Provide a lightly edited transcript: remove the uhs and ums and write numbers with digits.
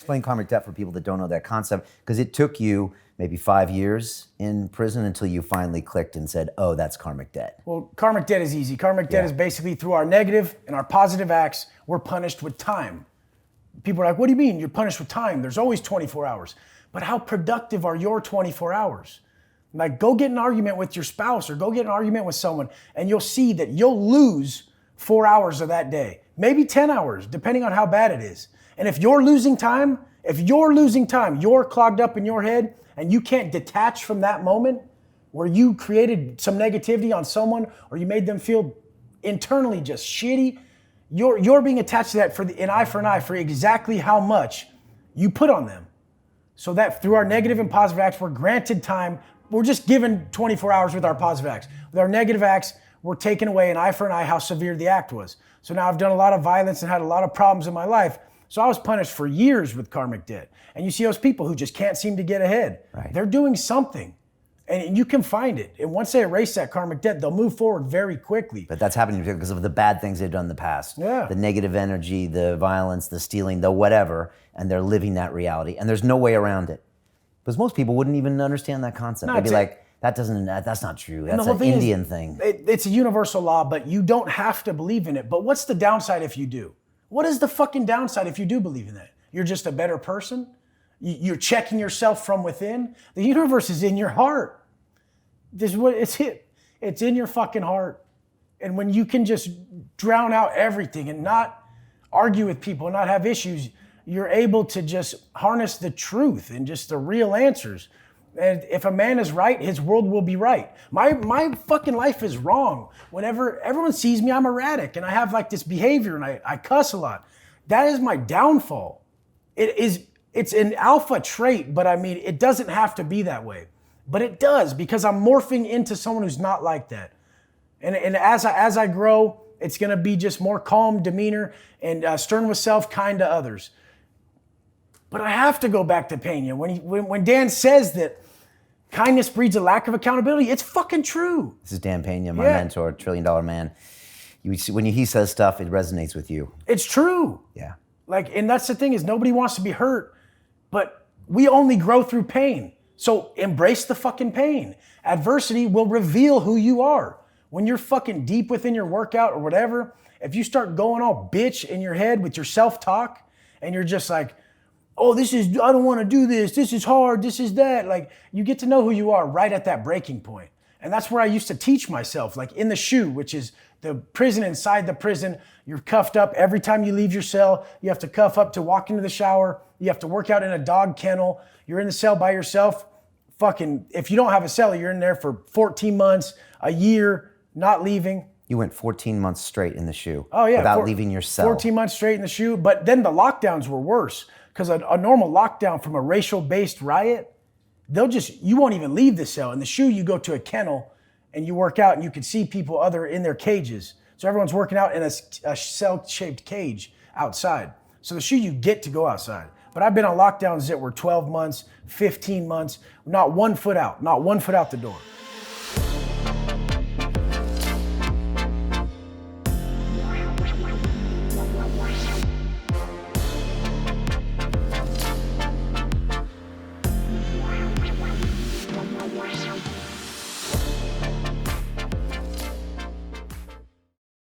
Explain karmic debt for people that don't know that concept, because it took you maybe 5 years in prison until you finally clicked and said, oh, that's karmic debt. Well, karmic debt is easy. Karmic debt is basically through our negative and our positive acts, we're punished with time. People are like, what do you mean you're punished with time? There's always 24 hours. But how productive are your 24 hours? Like, go get an argument with your spouse or go get an argument with someone, and you'll see that you'll lose 4 hours of that day, maybe 10 hours, depending on how bad it is. And if you're losing time, you're clogged up in your head and you can't detach from that moment where you created some negativity on someone or you made them feel internally just shitty, you're being attached to that for an eye for an eye for exactly how much you put on them. So that through our negative and positive acts, we're granted time. We're just given 24 hours with our positive acts. With our negative acts, we're taken away an eye for an eye how severe the act was. So now I've done a lot of violence and had a lot of problems in my life. So I was punished for years with karmic debt. And you see those people who just can't seem to get ahead. Right. They're doing something. And you can find it. And once they erase that karmic debt, they'll move forward very quickly. But that's happening because of the bad things they've done in the past. Yeah. The negative energy, the violence, the stealing, the whatever, and they're living that reality. And there's no way around it. Because most people wouldn't even understand that concept. No, They'd be like, that's not true. That's an Indian thing. It's a universal law, but you don't have to believe in it. But what's the downside if you do? What is the fucking downside if you do believe in that? You're just a better person? You're checking yourself from within? The universe is in your heart. This is what it's in your fucking heart. And when you can just drown out everything and not argue with people and not have issues, you're able to just harness the truth and just the real answers. And if a man is right, his world will be right. My fucking life is wrong. Whenever everyone sees me, I'm erratic and I have like this behavior and I cuss a lot. That is my downfall. It's an alpha trait, but I mean, it doesn't have to be that way. But it does, because I'm morphing into someone who's not like that. And as I grow, it's gonna be just more calm demeanor and stern with self, kind to others. But I have to go back to Pena. When Dan says that kindness breeds a lack of accountability, it's fucking true. This is Dan Pena, my mentor, $1 trillion man. When he says stuff, it resonates with you. It's true. Yeah. And that's the thing is nobody wants to be hurt, but we only grow through pain. So embrace the fucking pain. Adversity will reveal who you are. When you're fucking deep within your workout or whatever, if you start going all bitch in your head with your self-talk and you're just like, oh, I don't want to do this is hard, this is that. Like, you get to know who you are right at that breaking point. And that's where I used to teach myself, like in the SHU, which is the prison inside the prison. You're cuffed up every time you leave your cell. You have to cuff up to walk into the shower. You have to work out in a dog kennel. You're in the cell by yourself. Fucking, if you don't have a cell, you're in there for 14 months, a year, not leaving. You went 14 months straight in the SHU. Oh yeah. Without leaving your cell. 14 months straight in the SHU. But then the lockdowns were worse. Because a normal lockdown from a racial-based riot, you won't even leave the cell. In the SHU, you go to a kennel and you work out and you can see people other in their cages. So everyone's working out in a cell-shaped cage outside. So the SHU, you get to go outside. But I've been on lockdowns that were 12 months, 15 months, not 1 foot out the door.